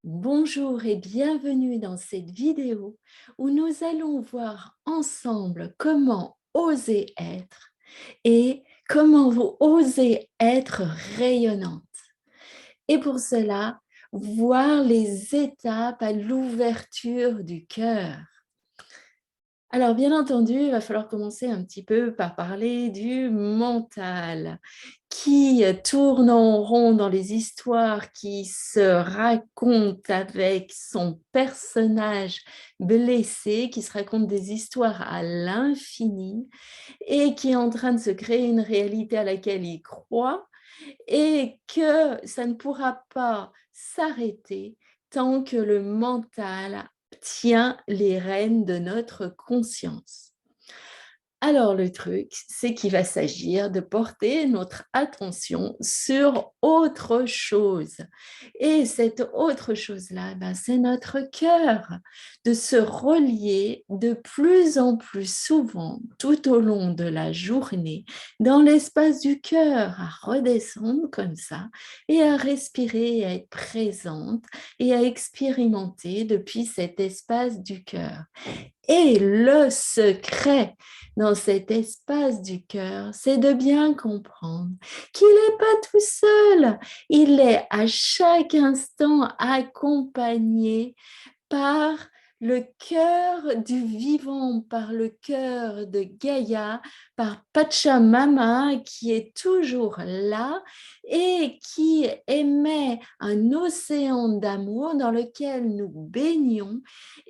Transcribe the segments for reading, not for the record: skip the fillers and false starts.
Bonjour et bienvenue dans cette vidéo où nous allons voir ensemble comment oser être et comment vous osez être rayonnante. Et pour cela, voir les étapes à l'ouverture du cœur. Alors, bien entendu, il va falloir commencer un petit peu par parler du mental, qui tourne en rond dans les histoires qui se racontent avec son personnage blessé, qui se raconte des histoires à l'infini et qui est en train de se créer une réalité à laquelle il croit et que ça ne pourra pas s'arrêter tant que le mental tient les rênes de notre conscience. Alors le truc, c'est qu'il va s'agir de porter notre attention sur autre chose. Et cette autre chose-là, c'est notre cœur, de se relier de plus en plus souvent tout au long de la journée dans l'espace du cœur, à redescendre comme ça et à respirer, et à être présente et à expérimenter depuis cet espace du cœur. Et le secret dans cet espace du cœur, c'est de bien comprendre qu'il n'est pas tout seul. Il est à chaque instant accompagné par le cœur du vivant, par le cœur de Gaïa, par Pachamama qui est toujours là et qui émet un océan d'amour dans lequel nous baignons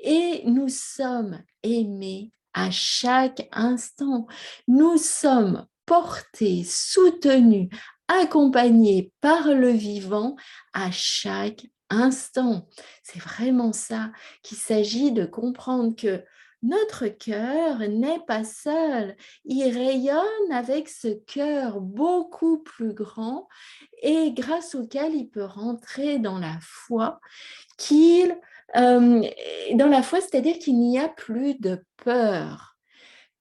et nous sommes aimés à chaque instant. Nous sommes portés, soutenus, accompagnés par le vivant à chaque instant. C'est vraiment ça qu'il s'agit de comprendre que notre cœur n'est pas seul. Il rayonne avec ce cœur beaucoup plus grand et grâce auquel il peut rentrer dans la foi qu'il dans la foi, c'est-à-dire qu'il n'y a plus de peur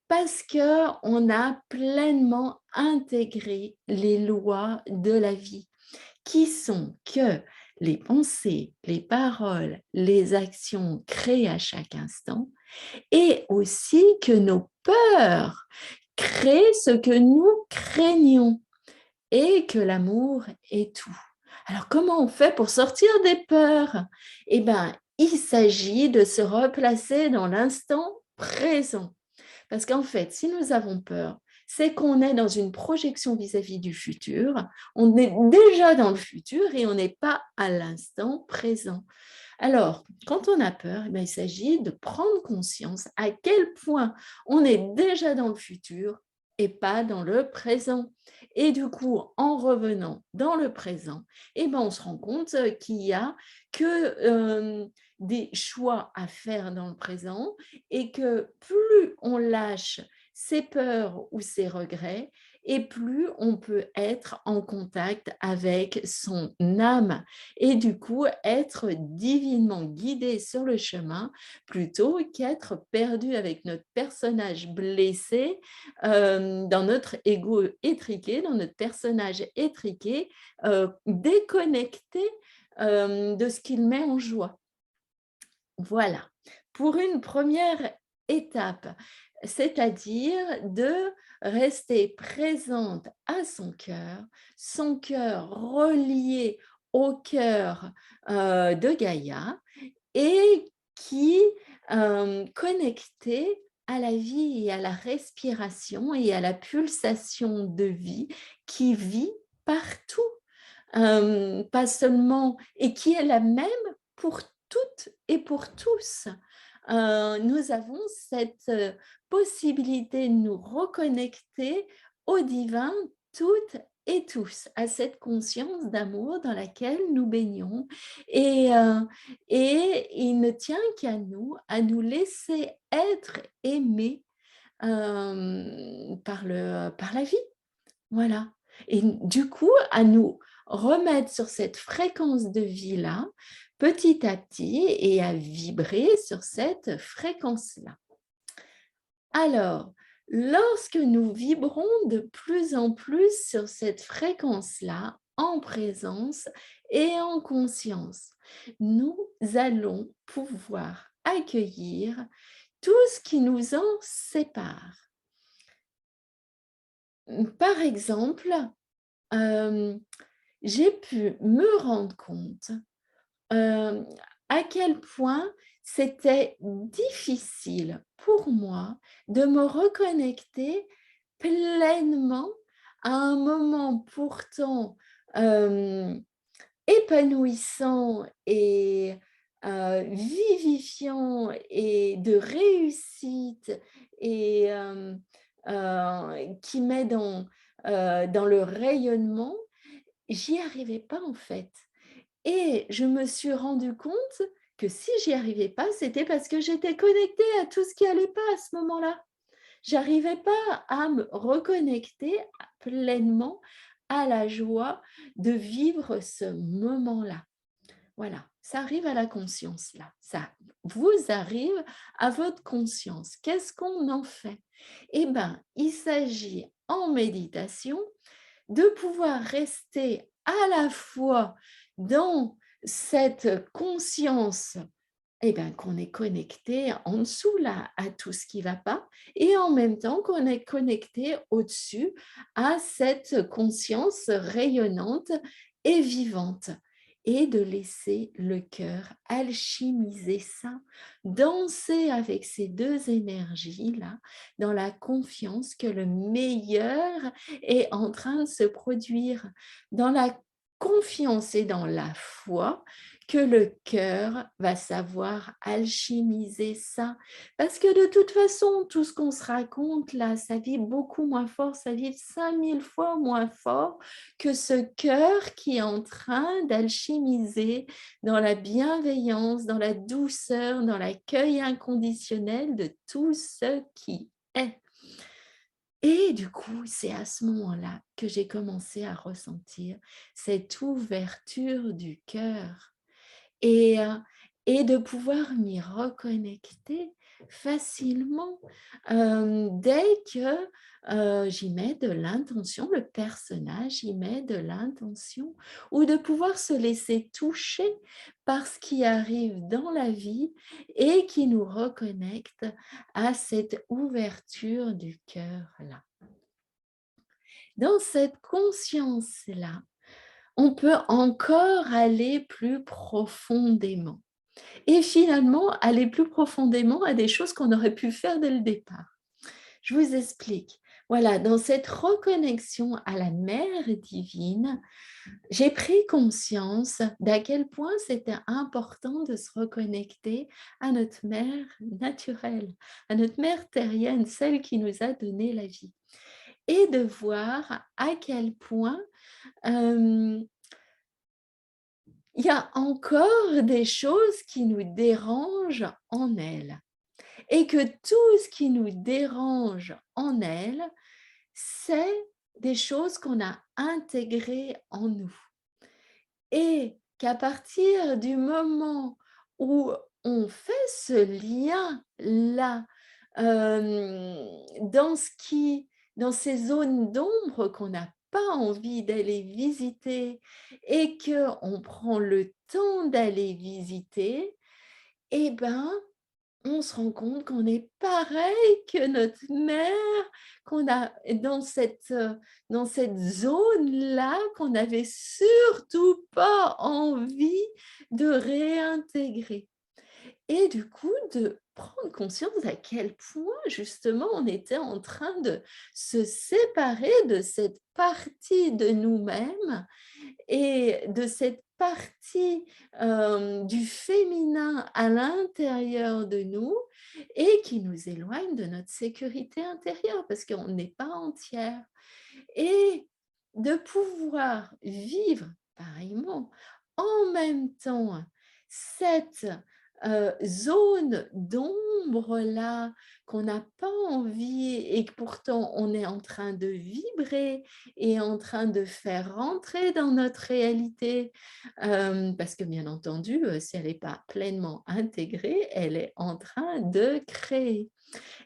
parce qu'on a pleinement intégré les lois de la vie qui sont que les pensées, les paroles, les actions créent à chaque instant et aussi que nos peurs créent ce que nous craignons et que l'amour est tout. Alors, comment on fait pour sortir des peurs? Eh bien, il s'agit de se replacer dans l'instant présent. Parce qu'en fait, si nous avons peur, c'est qu'on est dans une projection vis-à-vis du futur. On est déjà dans le futur et on n'est pas à l'instant présent. Alors, quand on a peur, il s'agit de prendre conscience à quel point on est déjà dans le futur et pas dans le présent. Et du coup, en revenant dans le présent, on se rend compte qu'il n'y a que des choix à faire dans le présent et que plus on lâche ses peurs ou ses regrets, et plus on peut être en contact avec son âme et du coup être divinement guidé sur le chemin plutôt qu'être perdu avec notre personnage blessé dans notre ego étriqué, dans notre personnage étriqué, déconnecté de ce qu'il met en joie. Voilà, pour une première étape, c'est-à-dire de rester présente à son cœur relié au cœur de Gaïa et qui connecté à la vie et à la respiration et à la pulsation de vie qui vit partout, pas seulement, et qui est la même pour toutes et pour tous. Nous avons cette possibilité de nous reconnecter au divin toutes et tous, à cette conscience d'amour dans laquelle nous baignons. Et il ne tient qu'à nous, à nous laisser être aimés par la vie. Voilà. Et du coup, à nous remettre sur cette fréquence de vie-là, petit à petit, et à vibrer sur cette fréquence-là. Alors, lorsque nous vibrons de plus en plus sur cette fréquence-là, en présence et en conscience. Nous allons pouvoir accueillir tout ce qui nous en sépare. Par exemple, j'ai pu me rendre compte Hem, à quel point c'était difficile pour moi de me reconnecter pleinement à un moment pourtant, hem, épanouissant et vivifiant et de réussite et qui met dans le rayonnement. J'y arrivais pas en fait. Et je me suis rendu compte que si j'y arrivais pas, c'était parce que j'étais connectée à tout ce qui allait pas à ce moment-là. J'arrivais pas à me reconnecter pleinement à la joie de vivre ce moment-là. Voilà, ça arrive à la conscience là, ça vous arrive à votre conscience. Qu'est-ce qu'on en fait? Eh ben, il s'agit en méditation de pouvoir rester à la fois dans cette conscience, eh ben, qu'on est connecté en dessous là à tout ce qui ne va pas et en même temps qu'on est connecté au-dessus à cette conscience rayonnante et vivante et de laisser le cœur alchimiser ça, danser avec ces deux énergies-là, dans la confiance que le meilleur est en train de se produire, dans la confiance et dans la foi que le cœur va savoir alchimiser ça. Parce que de toute façon, tout ce qu'on se raconte là, ça vibre beaucoup moins fort, ça vibre 5000 fois moins fort que ce cœur qui est en train d'alchimiser dans la bienveillance, dans la douceur, dans l'accueil inconditionnel de tout ce qui est. Et du coup, c'est à ce moment-là que j'ai commencé à ressentir cette ouverture du cœur et de pouvoir m'y reconnecter facilement, dès que, j'y mets de l'intention, le personnage y met de l'intention ou de pouvoir se laisser toucher par ce qui arrive dans la vie et qui nous reconnecte à cette ouverture du cœur-là. Dans cette conscience-là, on peut encore aller plus profondément et finalement aller plus profondément à des choses qu'on aurait pu faire dès le départ. Je vous explique. Voilà, dans cette reconnexion à la mère divine, j'ai pris conscience d'à quel point c'était important de se reconnecter à notre mère naturelle, à notre mère terrienne, celle qui nous a donné la vie et de voir à quel point, hem il y a encore des choses qui nous dérangent en elle et que tout ce qui nous dérange en elle, c'est des choses qu'on a intégrées en nous et qu'à partir du moment où on fait ce lien-là, dans dans ces zones d'ombre qu'on n'a pas envie d'aller visiter et qu'on prend le temps d'aller visiter, eh ben, on se rend compte qu'on est pareil que notre mère, qu'on a dans cette zone-là, qu'on n'avait surtout pas envie de réintégrer. Et du coup, de prendre conscience à quel point justement on était en train de se séparer de cette partie de nous-mêmes et de cette partie, du féminin à l'intérieur de nous et qui nous éloigne de notre sécurité intérieure parce qu'on n'est pas entière et de pouvoir vivre pareillement en même temps cette zone d'ombre-là qu'on n'a pas envie et que pourtant on est en train de vibrer et en train de faire rentrer dans notre réalité. Parce que bien entendu, si elle n'est pas pleinement intégrée, elle est en train de créer.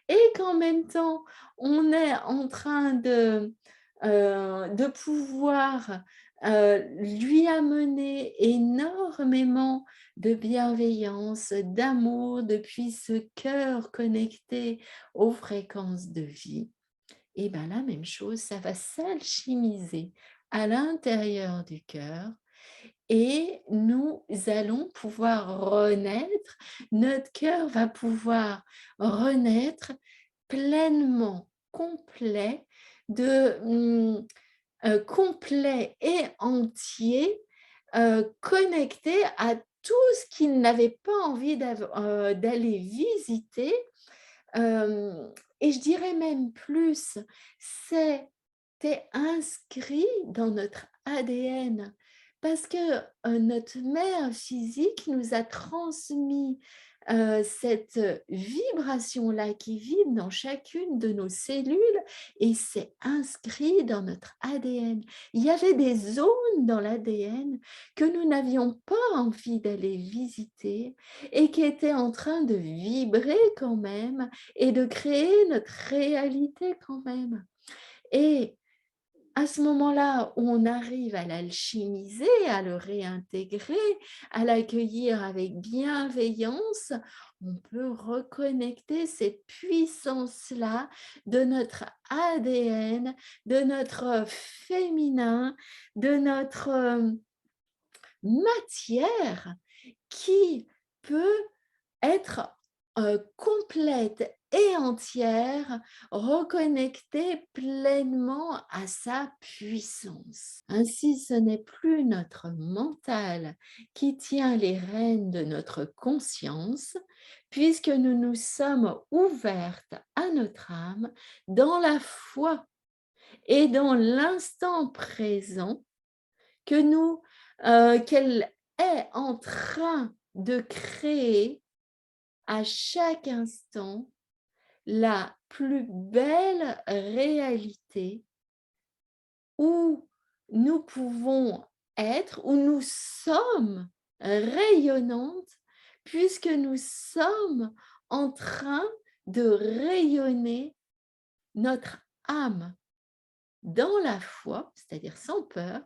Et qu'en même temps, on est en train de pouvoir lui amener énormément de bienveillance, d'amour depuis ce cœur connecté aux fréquences de vie. Et bien la même chose, ça va s'alchimiser à l'intérieur du cœur et nous allons pouvoir renaître, notre cœur va pouvoir renaître pleinement complet de, complet et entier, connecté à tout ce qu'il n'avait pas envie d'aller visiter. Et je dirais même plus, c'était inscrit dans notre ADN parce que, notre mère physique nous a transmis, cette vibration-là qui vibre dans chacune de nos cellules et c'est inscrit dans notre ADN. Il y avait des zones dans l'ADN que nous n'avions pas envie d'aller visiter et qui étaient en train de vibrer quand même et de créer notre réalité quand même. Et à ce moment-là, où on arrive à l'alchimiser, à le réintégrer, à l'accueillir avec bienveillance, on peut reconnecter cette puissance-là de notre ADN, de notre féminin, de notre matière qui peut être, complète et entière, reconnectée pleinement à sa puissance. Ainsi, ce n'est plus notre mental qui tient les rênes de notre conscience, puisque nous nous sommes ouvertes à notre âme dans la foi et dans l'instant présent que nous, qu'elle est en train de créer à chaque instant la plus belle réalité où nous pouvons être, où nous sommes rayonnantes puisque nous sommes en train de rayonner notre âme dans la foi, c'est-à-dire sans peur,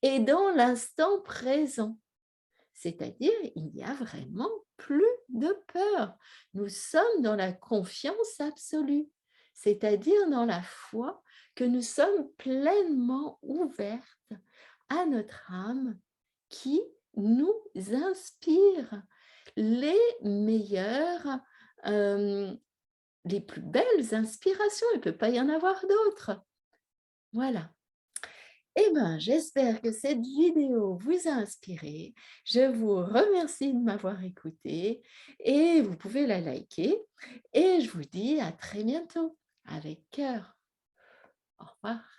et dans l'instant présent. C'est-à-dire, il n'y a vraiment plus de peur. Nous sommes dans la confiance absolue, c'est-à-dire dans la foi que nous sommes pleinement ouvertes à notre âme qui nous inspire les meilleures, les plus belles inspirations. Il ne peut pas y en avoir d'autres. Voilà. Eh ben, j'espère que cette vidéo vous a inspiré. Je vous remercie de m'avoir écouté et vous pouvez la liker. Et je vous dis à très bientôt avec cœur. Au revoir.